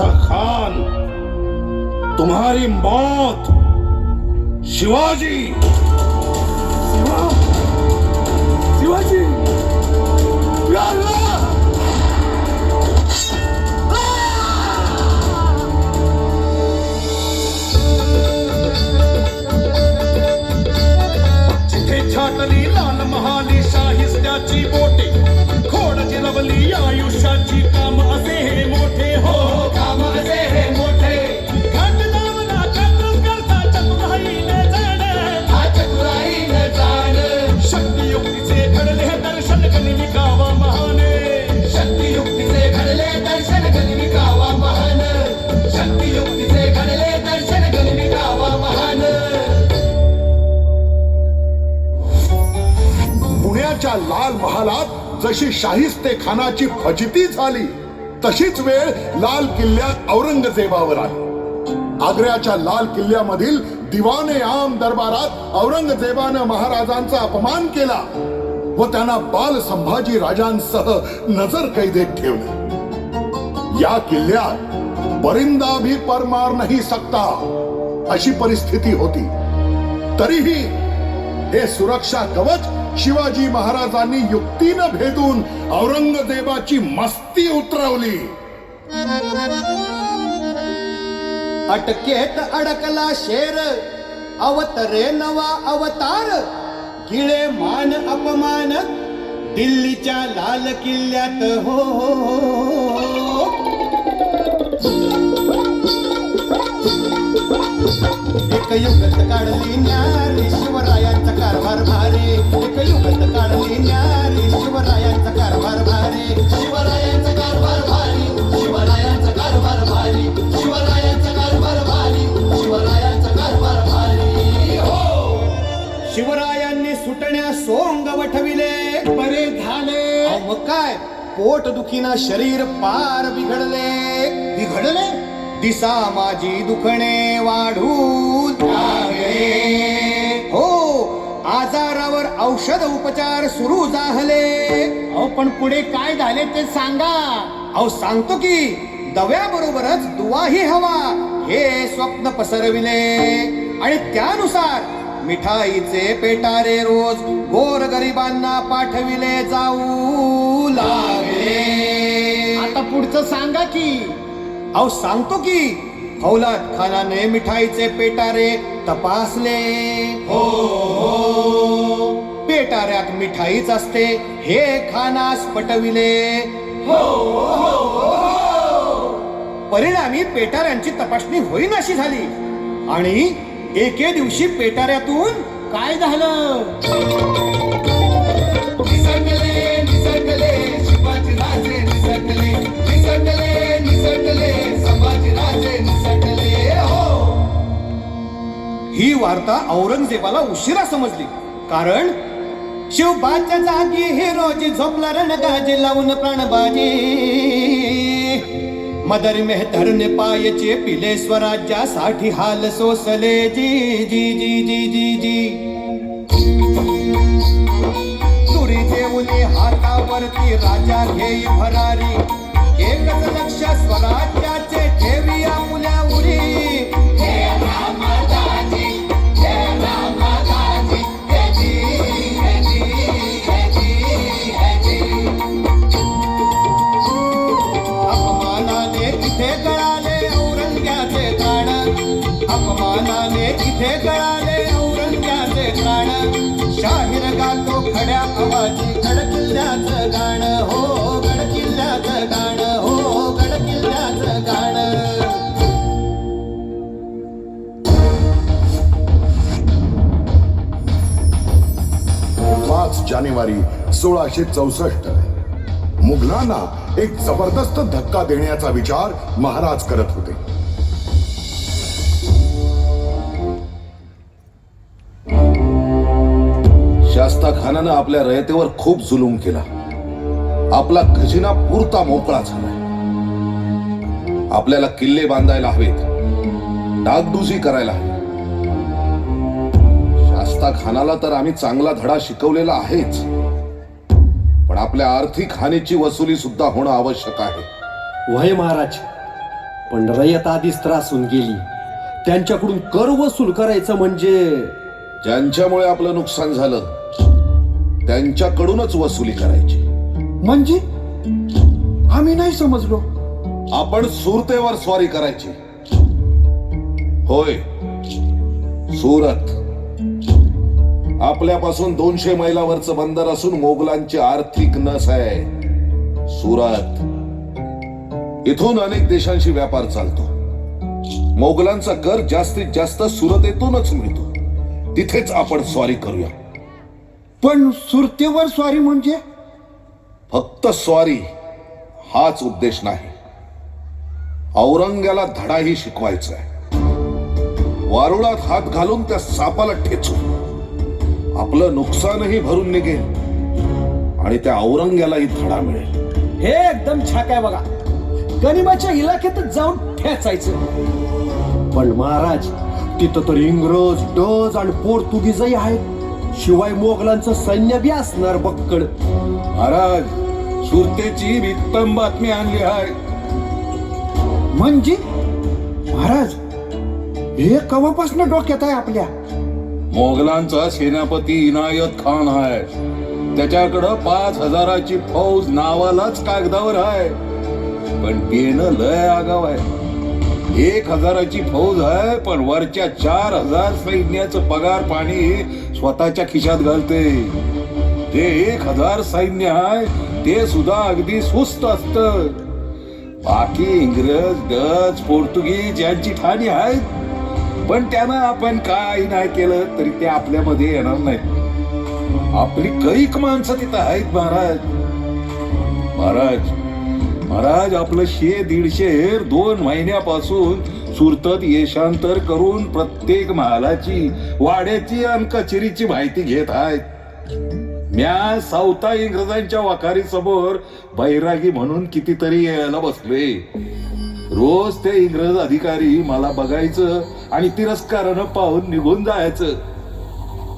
शास्ता खान, तुम्हारी मौत शिवाजी। शिवाजी, या अल्लाह! जिथे छाटली लाल महाली शाहिस्त्याची बोटे, खोड जिरवली आयुष्याची, काम असे हे मोठे, हो काम असे हे मोठे। घटनावना कतल करता चतुराईने जाण, शक्तियुक्तीचे घडले दर्शन गणिकावा महान, शक्तियुक्तीचे घडले दर्शन गणिकावा महान, शक्तियुक्तीचे घडले दर्शन गणिकावा महान। पुण्याच्या लाल महालात जशी शाहिस्ते खानाची फजिती झाली, तशीच वेळ लाल किल्ल्यात औरंगजेबावर आली। आग्र्याच्या लाल किल्ल्यामधील दिवाने आम दरबारात औरंगजेबानं महाराजांचा अपमान केला व त्यांना बाल संभाजी राजांसह नजर कैदेत ठेवले। या किल्ल्यात परिंदा भी पर मार नहीं सकता अशी परिस्थिती होती। तरीही हे सुरक्षा कवच शिवाजी महाराजांनी युक्तीनं भेदून औरंगजेबाची मस्ती उतरवली। अटकेत अडकला शेर, अवतरे नवा अवतार, गिळे मान अपमान दिल्लीच्या लाल किल्ल्यात, हो एक युगत काढली न्यारी शिवरायांचा कारभार भारी, एक युगत काढली न्यारी शिवरायांचा कारभार भारी, शिवरायांचा कारभार भारी, शिवरायांचा कारभार भारी, शिवरायांचा कारभार भारी, शिवरायांचा कारभार भारी, हो। शिवरायांनी सुटण्या सोंग वठविले, बरे झाले। मग काय, पोट दुखीना शरीर पार बिघडले, दिसा माझी दुखणे वाढू लागले, हो आजारावर औषध उपचार सुरू झाले। अहो पण पुढे काय झाले ते सांगा। अहो सांगतो की, दव्याबरोबरच दुवाही हवा हे स्वप्न पसरविले आणि त्यानुसार मिठाईचे पेटारे रोज गोरगरिबांना पाठविले जाऊ लागले। आता पुढचं सांगा की। अहो सांगतो की, फौलाद खानाने मिठाईचे पेटारे तपासले, हो पेटाऱ्यात मिठाईच असते हे खानास पटविले, हो परिणामी पेटाऱ्यांची तपासणी होईनाशी झाली आणि एके दिवशी पेटाऱ्यातून काय झालं? निसटले शिवाजीराजे, निसटले संभाजीराजे, निसटले, हो। ही वार्ता औरंगजेबाला उशिरा समजली, कारण शिवबाच्या जागी हिरोजी झोपला रणगाजी लावून प्राणबाजी, मदर मेहतरने पायचे पिले स्वराज्यासाठी हाल सोसले, जी जी जी जी जी जी तुरी देऊने हातावरती राजा घेई भरारी, एकच लक्ष स्वराज्याचे ठेवी आपुल्या उरी, हे रामदाजी, हे रामदाजी, हे जी, हे जी, हे जी, हे जी। अपमानाने इथे गळाले औरंग्याचे प्राण, अपमानाने इथे गळाले औरंग्याचे प्राण, शाहीर गातो खड्या आवाजी गडकिल्ल्याचं गाणं, हो गडकिल्ल्याचं गाणं, हो गडकिल्ल्याचं गाणं। 5 जानेवारी 1664 मुघलांना एक जबरदस्त धक्का देण्याचा विचार महाराज करत होते। शास्ता खानानं आपल्या रयतेवर खूप जुलूम केला, आपला खजिना पुरता मोकळा झालाय। आपल्याला किल्ले बांधायला हवेत, डागडुजी करायला हवी। शास्ता खानाला तर आम्ही चांगला धडा शिकवलेला आहेच, पण आपल्या आर्थिक हानीची वसुली सुद्धा होणं आवश्यक आहे। वय महाराज, पण रयत आधीच त्रासून गेली. त्यांच्याकडून कर वसूल करायचं म्हणजे ज्यांच्यामुळे आपलं नुकसान झालं त्यांच्याकडूनच वसुली करायची. म्हणजे आम्ही नाही समजलो. आपण सुरतेवर स्वारी करायची. होय, सुरत आपल्यापासून 200 मैलावरचं बंदर असून मोगलांची आर्थिक नस आहे. सुरत इथून अनेक देशांशी व्यापार चालतो. मोगलांचा कर जास्तीत जास्त सुरतेतूनच मिळतो. तिथेच आपण स्वारी करूया. पण सुरतेवर स्वारी म्हणजे? फक्त स्वारी हाच उद्देश नाही. औरंग्याला धडाही शिकवायचा आहे. वारुळात हात घालून त्या सापाला ठेचू. आपलं नुकसानही भरून निघेल आणि त्या औरंग्यालाही धडा मिळेल. हे एकदम छाक आहे बघा. गनिमाच्या इलाक्यातच जाऊन ठेचायचं. पण महाराज, तिथं तर इंग्रज, डच आणि पोर्तुगीजही आहेत. शिवाय मोगलांचं सैन्य बी असणार बक्कड. महाराज, सुरतेची उत्तम बातमी आणली आहे. म्हणजे महाराज, हे कवापासून डोक्यात आहे आपल्या? मोगलांचा सेनापती इनायत खान आहे. त्याच्याकडं 5000ची फौज नावालाच कागदावर आहे. पण पेन लय आगाव आहे. 1000ची फौज आहे, पण वरच्या 4000 सैन्याचं पगार पाणी स्वतःच्या खिशात घालते. ते 1000 सैन्य आहे ते सुद्धा अगदी सुस्त असत. बाकी इंग्रज, डच, पोर्तुगीज यांची ठाणी आहेत. पण त्यांना आपण काही नाही केलं तरी ते आपल्यामध्ये येणार नाहीत. आपली कैक माणसं तिथं आहेत महाराज. महाराज, आपलं 100-150 2 महिन्यापासून सुरतात येशांतर करून प्रत्येक महालाची, वाड्याची आणि कचेरीची माहिती घेत आहेत. म्या सावता इंग्रजांच्या वखारी समोर बैरागी म्हणून कितीतरी यायला बसले. रोज ते इंग्रज अधिकारी मला बघायचं आणि तिरस्कारानं पाहून निघून जायचं.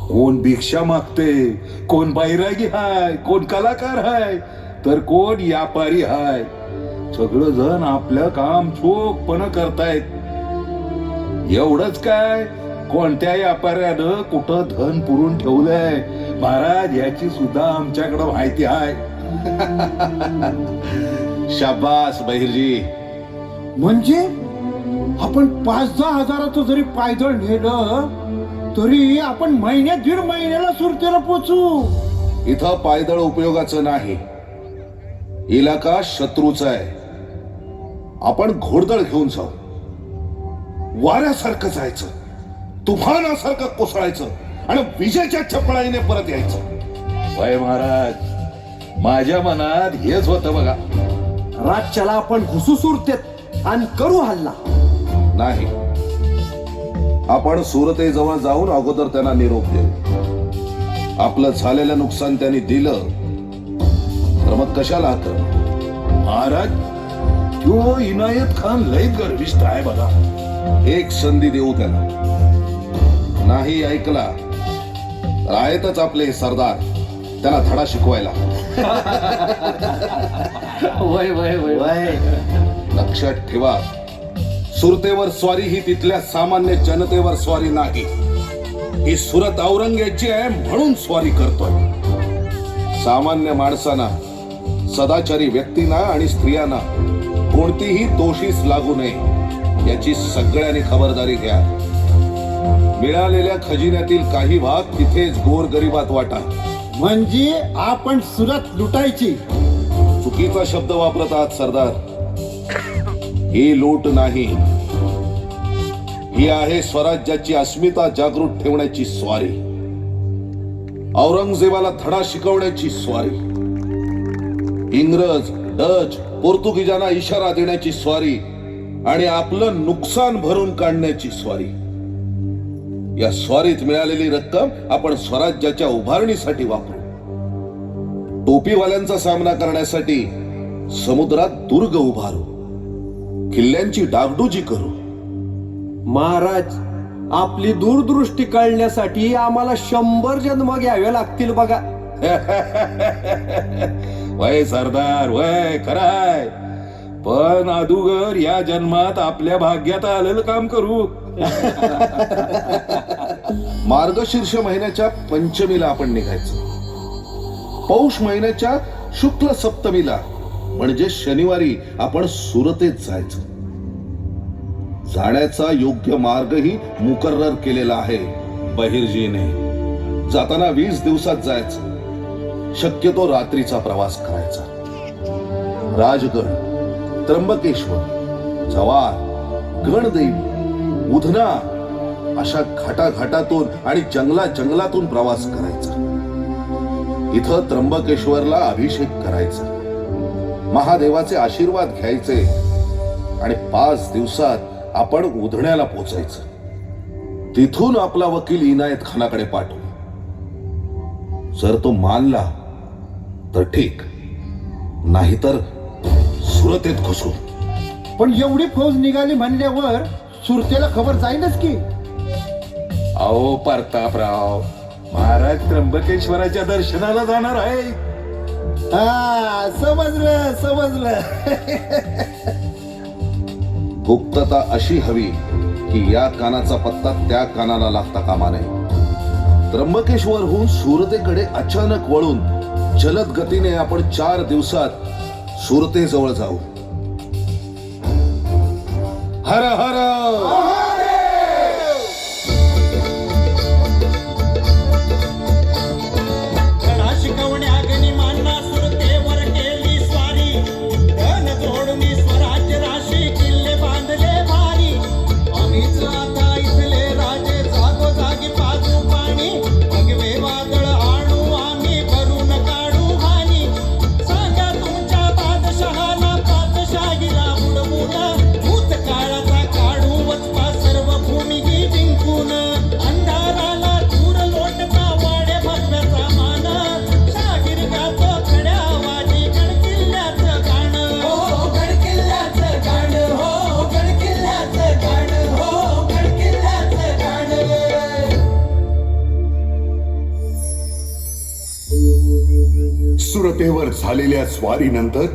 कोण भिक्षा मागते, कोण बैरागी हाय, कोण कलाकार हाय, तर कोण व्यापारी हाय. सगळं जण आपलं काम चोखपणे करतायत. एवढंच काय, कोणत्या व्यापाऱ्यानं कुठं धन पुरून ठेवलंय महाराज याची सुद्धा आमच्याकडे माहिती आहे. शाबास बहिर्जी. म्हणजे आपण 5-10 हजाराचं जरी पायदळ नेलं तरी आपण महिन्यात 1.5 महिन्याला सुरतेला पोचू. इथं पायदळ उपयोगाचं नाही. इलाका शत्रूचा आहे. आपण घोडदळ घेऊन जाऊ. वाऱ्यासारखं जायचं, तुफानासारखं कोसळायचं आणि विजेच्या चपळाईने परत यायचं. वय महाराज, माझ्या मनात हेच होतं बघा. रातच्याला आपण घुसू सुरतेत आणि करू हल्ला. नाही, आपण सुरतेजवळ जाऊन अगोदर त्यांना निरोप देऊ. आपलं झालेलं नुकसान त्यांनी दिलं तर मग कशाला आक्रमण? महाराज, तो इनायत खान लय गर्विष्ठ आहे बघा. एक संधी देऊ त्याला. नाही ऐकला तर आहेतच आपले सरदार त्याला धडा शिकवायला. वय वय वय वय. लक्षात ठेवा, सुरतेवर स्वारी ही तिथल्या सामान्य जनतेवर स्वारी नाही. ही सुरत औरंगजेबाची आहे म्हणून स्वारी करतोय. सामान्य माणसांना, सदाचारी व्यक्तींना आणि स्त्रियांना कोणतीही दोषीस लागू नये याची सगळ्यांनी खबरदारी घ्या. मिळालेल्या खजिन्यातील काही भाग तिथेच गोरगरिबात वाटा. म्हणजे आपण सुरत लुटायची? चुकीचा शब्द वापरत आहात सरदार. ही लूट नाही, ही आहे स्वराज्याची अस्मिता जागृत ठेवण्याची स्वारी. औरंगजेबाला धडा शिकवण्याची स्वारी. इंग्रज, डच, पोर्तुगीजांना इशारा देण्याची स्वारी आणि आपलं नुकसान भरून काढण्याची स्वारी. या स्वारीत मिळालेली रक्कम आपण स्वराज्याच्या उभारणीसाठी वापरू. टोपीवाल्यांचा सामना करण्यासाठी समुद्रात दुर्ग उभारू. किल्ल्यांची डागडुजी करू. महाराज, आपली दूरदृष्टी कळण्यासाठी आम्हाला 100 जन्म घ्यावे लागतील बघा. वय सरदार, वय खराय. पण अदुगर या जन्मात आपल्या भाग्यात आलेलं काम करू. मार्गशीर्ष महिन्याच्या पंचमीला आपण निघायचं. पौष महिन्याच्या शुक्ल सप्तमीला म्हणजे शनिवारी आपण सुरतेत जायचं. जाण्याचा योग्य मार्गही मुकर्रर केलेला आहे बहिर्जीने. जाताना 20 दिवसात जायचं. शक्यतो रात्रीचा प्रवास करायचा. राजगड, त्र्यंबकेश्वर, जव्हार, गणदेवी, उधना अशा घाटाघाटातून आणि जंगलातून प्रवास करायचा. इथं त्र्यंबकेश्वरला अभिषेक करायचा. महादेवाचे आशीर्वाद घ्यायचे आणि 5 दिवसात आपण उधण्याला पोचायचं. तिथून आपला वकील इनायत खानाकडे पाठवू. जर तो मानला तर ठीक, नाहीतर सुरतेत घुसू. पण एवढी फौज निघाली म्हणल्यावर सुरतेला खबर जाईलच की. अहो प्रतापराव, महाराज त्र्यंबकेश्वराच्या दर्शनाला जाणार आहे. हा, समजलं. गुप्तता अशी हवी की या कानाचा पत्ता त्या कानाला लागता कामा नये. त्र्यंबकेश्वरहून सुरतेकडे अचानक वळून जलद गतीने आपण 4 दिवसात सुरतेजवळ जाऊ. हर हर गडा शिकवण्या गनिमांना सुरतेवर केली स्वारी. धन जोडणी स्वराज्य राशी किल्ले बांधले भारी. आम्हीच आता इथले राजे जागोजागी पाजू पाणी. भगवे वादळ आणू आम्ही भरून काढू हानी. सांगा तुमच्या बादशहाला पादशाहीला उडवून. भूतकाळाचा काढू वचपा सर्व भूमी ही जिंकून. अंधाराला दूर लोटता वाडे भगव्याचा मान. शाहीर गातो खड्या आवाजी गडकिल्ल्याचं गाणं. हो गडकिल्ल्याचं गाणं. हो गडकिल्ल्याचं गाणं. हो गडकिल्ल्याचं गाणं. सुरतेवर झालेल्या स्वारीनंतर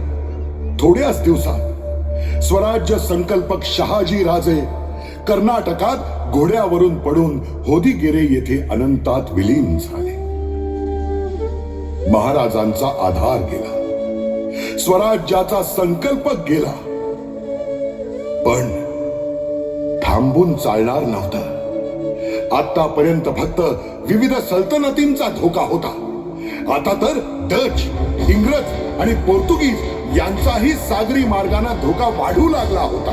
थोड्याच दिवसात स्वराज्य संकल्पक शहाजी राजे कर्नाटकात घोड्यावरून पडून होदिगेरे येथे अनंतात विलीन झाले. महाराजांचा आधार गेला. स्वराज्याचा संकल्प गेला. पण थांबून चालणार नव्हतं. आतापर्यंत फक्त विविध सल्तनतींचा धोका होता. आता तर डच, इंग्रज आणि पोर्तुगीज यांचाही सागरी मार्गाने धोका वाढू लागला होता.